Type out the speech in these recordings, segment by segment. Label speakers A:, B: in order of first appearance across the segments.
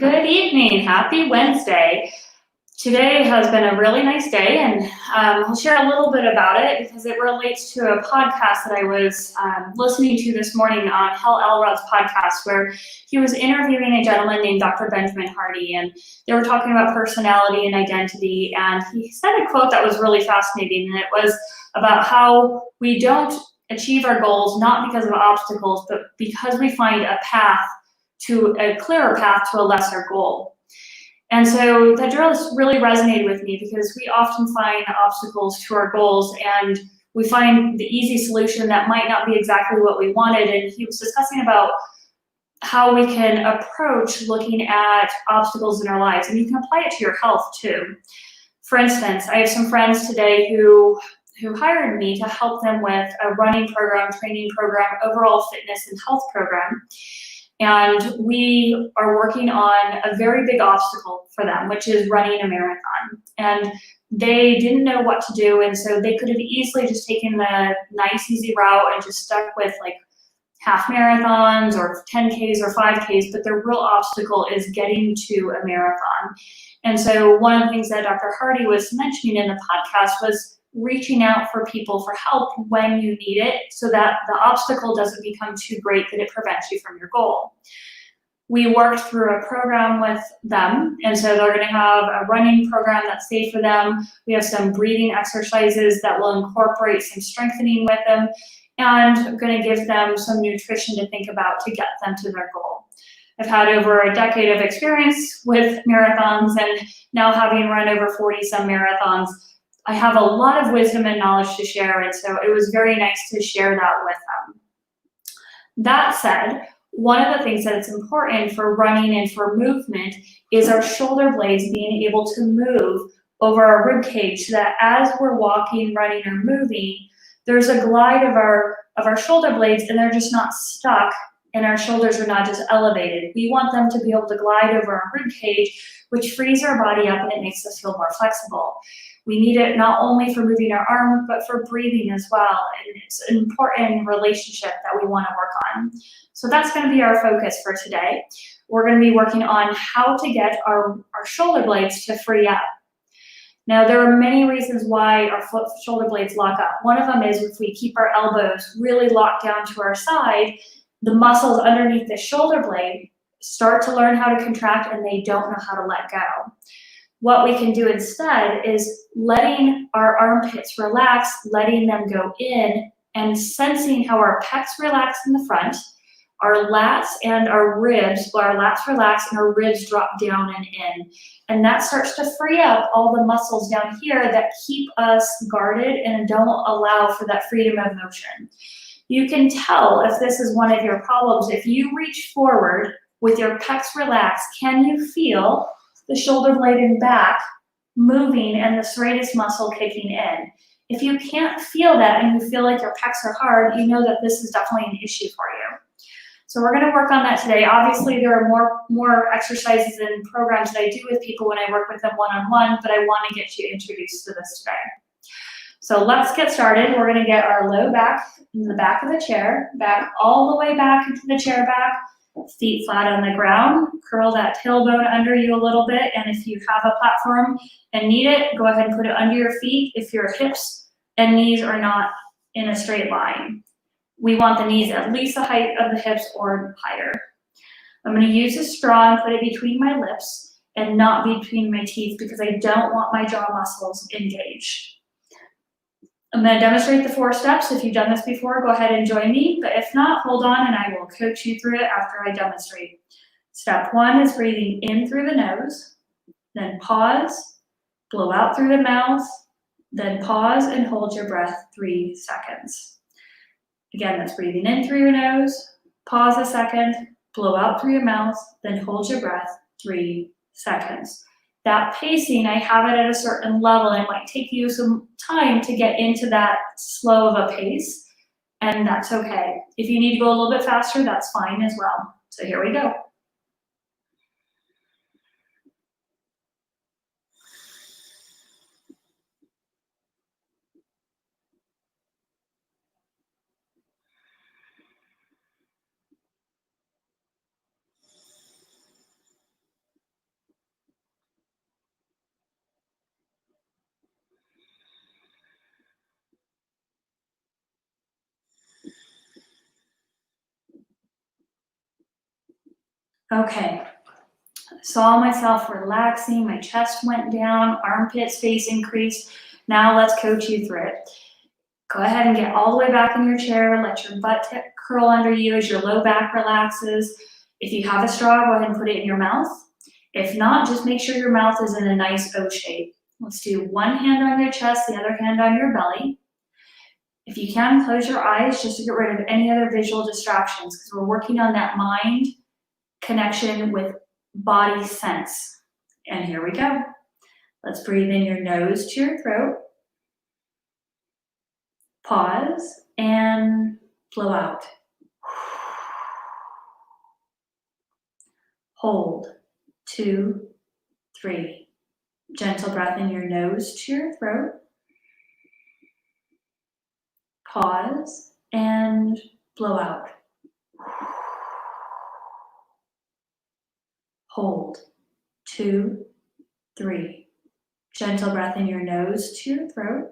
A: Good evening. Happy Wednesday. Today has been a really nice day, and I'll share a little bit about it because it relates to a podcast that I was listening to this morning on Hal Elrod's podcast, where he was interviewing a gentleman named Dr. Benjamin Hardy, and they were talking about personality and identity, and he said a quote that was really fascinating, and it was about how we don't achieve our goals not because of obstacles, but because we find a clearer path to a lesser goal. And so that just really resonated with me because we often find obstacles to our goals and we find the easy solution that might not be exactly what we wanted. And he was discussing about how we can approach looking at obstacles in our lives, and you can apply it to your health too. For instance, I have some friends today who hired me to help them with a running program, training program, overall fitness and health program. And we are working on a very big obstacle for them, which is running a marathon. And they didn't know what to do, and so they could have easily just taken the nice, easy route and just stuck with like half marathons or 10Ks or 5Ks, but their real obstacle is getting to a marathon. And so one of the things that Dr. Hardy was mentioning in the podcast was reaching out for people for help when you need it so that the obstacle doesn't become too great that it prevents you from your goal. We worked through a program with them, and so they're going to have a running program that's safe for them. We have some breathing exercises that will incorporate some strengthening with them, and I'm going to give them some nutrition to think about to get them to their goal. I've had over a decade of experience with marathons, and now having run over 40-some marathons, I have a lot of wisdom and knowledge to share, and so it was very nice to share that with them. That said, one of the things that is important for running and for movement is our shoulder blades being able to move over our rib cage so that as we're walking, running, or moving, there's a glide of our shoulder blades and they're just not stuck and our shoulders are not just elevated. We want them to be able to glide over our rib cage, which frees our body up and it makes us feel more flexible. We need it not only for moving our arm, but for breathing as well. And it's an important relationship that we want to work on. So that's going to be our focus for today. We're going to be working on how to get our shoulder blades to free up. Now, there are many reasons why our shoulder blades lock up. One of them is if we keep our elbows really locked down to our side, the muscles underneath the shoulder blade start to learn how to contract and they don't know how to let go. What we can do instead is letting our armpits relax, letting them go in, and sensing how our pecs relax in the front, our lats and our ribs, our lats relax and our ribs drop down and in. And that starts to free up all the muscles down here that keep us guarded and don't allow for that freedom of motion. You can tell if this is one of your problems. If you reach forward with your pecs relaxed, can you feel the shoulder blade and back moving and the serratus muscle kicking in? If you can't feel that and you feel like your pecs are hard, you know that this is definitely an issue for you. So we're going to work on that today. Obviously, there are more exercises and programs that I do with people when I work with them one-on-one, but I want to get you introduced to this today. So let's get started. We're going to get our low back in the back of the chair, back all the way back into the chair back, feet flat on the ground, curl that tailbone under you a little bit, and if you have a platform and need it, go ahead and put it under your feet if your hips and knees are not in a straight line. We want the knees at least the height of the hips or higher. I'm going to use a straw and put it between my lips and not between my teeth because I don't want my jaw muscles engaged. I'm going to demonstrate the 4 steps. If you've done this before, go ahead and join me. But if not, hold on and I will coach you through it after I demonstrate. Step 1 is breathing in through the nose, then pause, blow out through the mouth, then pause and hold your breath 3 seconds. Again, that's breathing in through your nose, pause a second, blow out through your mouth, then hold your breath 3 seconds. That pacing, I have it at a certain level. It might take you some time to get into that slow of a pace, and that's okay. If you need to go a little bit faster, that's fine as well. So here we go. Okay, saw myself relaxing, my chest went down, armpit space increased. Now let's coach you through it. Go ahead and get all the way back in your chair. Let your butt curl under you as your low back relaxes. If you have a straw, go ahead and put it in your mouth. If not, just make sure your mouth is in a nice O shape. Let's do one hand on your chest, the other hand on your belly. If you can, close your eyes just to get rid of any other visual distractions because we're working on that mind connection with body sense. And here we go. Let's breathe in your nose to your throat. Pause and blow out. Hold. 2, 3. Gentle breath in your nose to your throat. Pause and blow out. Hold. 2, 3. Gentle breath in your nose to your throat.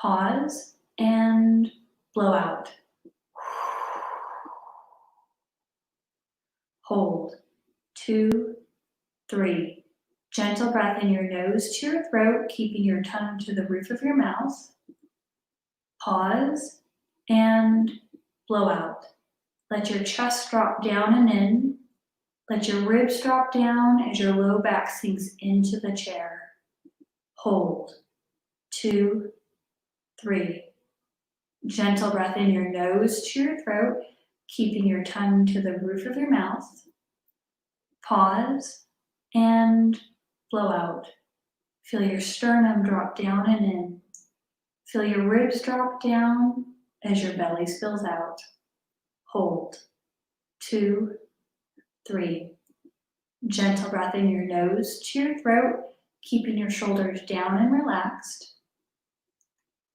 A: Pause and blow out. Hold. 2, 3. Gentle breath in your nose to your throat, keeping your tongue to the roof of your mouth. Pause and blow out. Let your chest drop down and in. Let your ribs drop down as your low back sinks into the chair. Hold. 2, 3. Gentle breath in your nose to your throat, keeping your tongue to the roof of your mouth. Pause and blow out. Feel your sternum drop down and in. Feel your ribs drop down as your belly spills out. Hold. 2, 3. Gentle breath in your nose to your throat, keeping your shoulders down and relaxed.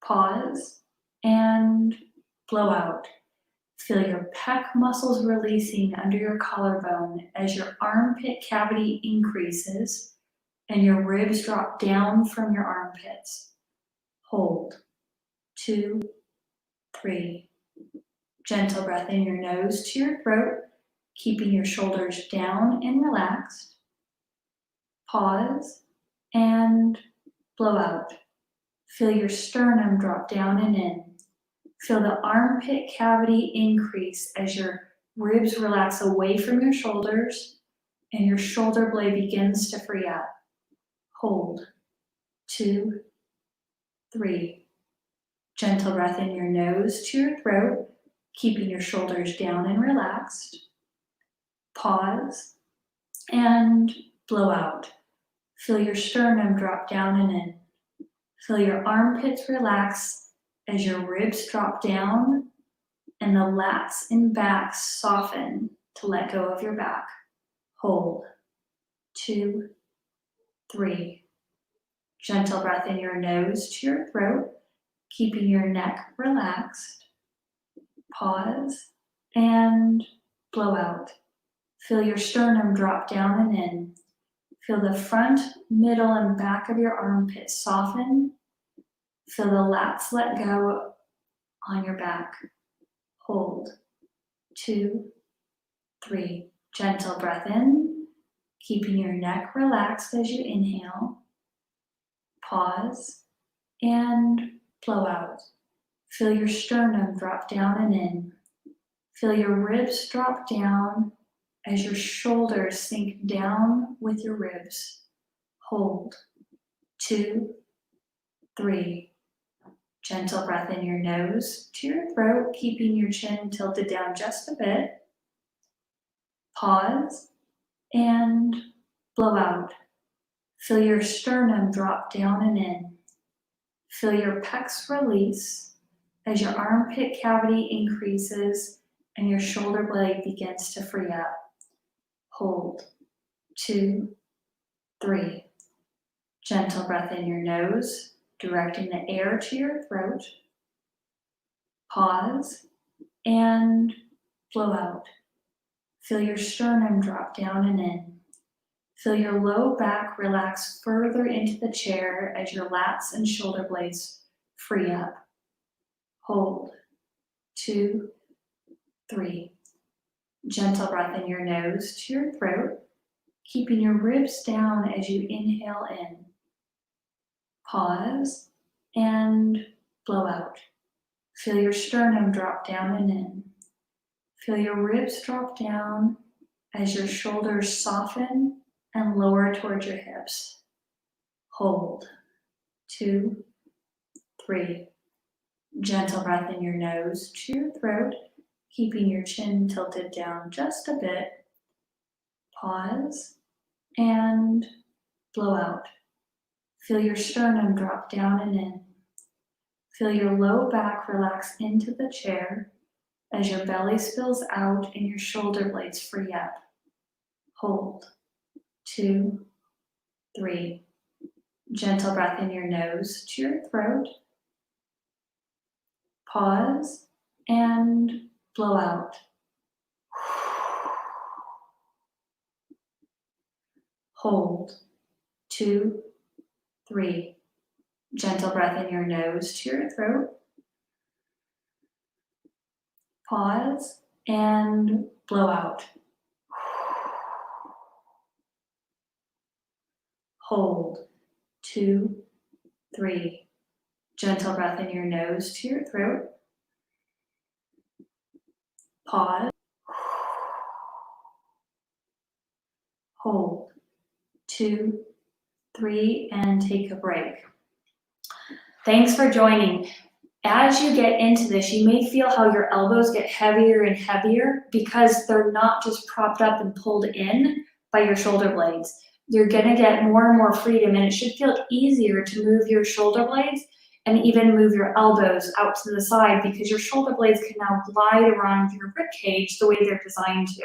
A: Pause and blow out. Feel your pec muscles releasing under your collarbone as your armpit cavity increases and your ribs drop down from your armpits. Hold. 2, 3. Gentle breath in your nose to your throat, keeping your shoulders down and relaxed. Pause and blow out. Feel your sternum drop down and in. Feel the armpit cavity increase as your ribs relax away from your shoulders and your shoulder blade begins to free up. Hold. 2, 3. Gentle breath in your nose to your throat, keeping your shoulders down and relaxed. Pause and blow out. Feel your sternum drop down and in. Feel your armpits relax as your ribs drop down and the lats and back soften to let go of your back. Hold. 2, 3. Gentle breath in your nose to your throat, keeping your neck relaxed. Pause and blow out. Feel your sternum drop down and in. Feel the front, middle, and back of your armpits soften. Feel the lats let go on your back. Hold. 2, 3. Gentle breath in, keeping your neck relaxed as you inhale. Pause and blow out. Feel your sternum drop down and in. Feel your ribs drop down as your shoulders sink down with your ribs. Hold. 2, 3. Gentle breath in your nose to your throat, keeping your chin tilted down just a bit. Pause and blow out. Feel your sternum drop down and in. Feel your pecs release as your armpit cavity increases and your shoulder blade begins to free up. Hold. 2, 3. Gentle breath in your nose, directing the air to your throat. Pause and blow out. Feel your sternum drop down and in. Feel your low back relax further into the chair as your lats and shoulder blades free up. Hold. 2, 3. Gentle breath in your nose to your throat, keeping your ribs down as you inhale in. Pause and blow out. Feel your sternum drop down and in. Feel your ribs drop down as your shoulders soften and lower towards your hips. Hold. 2, 3. Gentle breath in your nose to your throat, keeping your chin tilted down just a bit. Pause and blow out. Feel your sternum drop down and in. Feel your low back relax into the chair as your belly spills out and your shoulder blades free up. Hold. 2, 3. Gentle breath in your nose to your throat. Pause and blow out. Hold. 2, 3. Gentle breath in your nose to your throat. Pause and blow out. Hold. 2, 3. Gentle breath in your nose to your throat. Pause. Hold. 2, 3, and take a break. Thanks for joining. As you get into this, you may feel how your elbows get heavier and heavier because they're not just propped up and pulled in by your shoulder blades. You're gonna get more and more freedom, and it should feel easier to move your shoulder blades and even move your elbows out to the side because your shoulder blades can now glide around your rib cage the way they're designed to.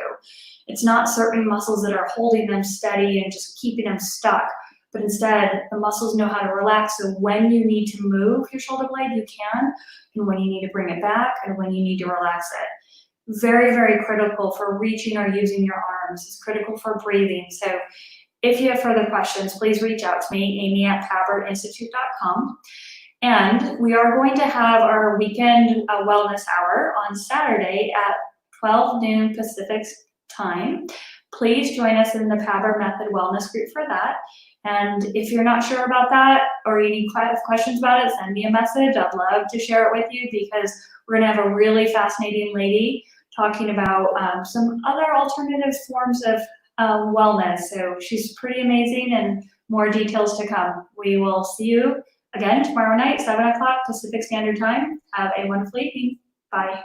A: It's not certain muscles that are holding them steady and just keeping them stuck, but instead the muscles know how to relax. So when you need to move your shoulder blade, you can, and when you need to bring it back and when you need to relax it. Very, very critical for reaching or using your arms. It's critical for breathing. So if you have further questions, please reach out to me, amy@pabertinstitute.com. And we are going to have our weekend wellness hour on Saturday at 12 noon Pacific time. Please join us in the Paber Method Wellness group for that. And if you're not sure about that or you need questions about it, send me a message. I'd love to share it with you because we're gonna have a really fascinating lady talking about some other alternative forms of wellness. So she's pretty amazing and more details to come. We will see you again tomorrow night, 7 o'clock Pacific Standard Time. Have a wonderful evening. Bye.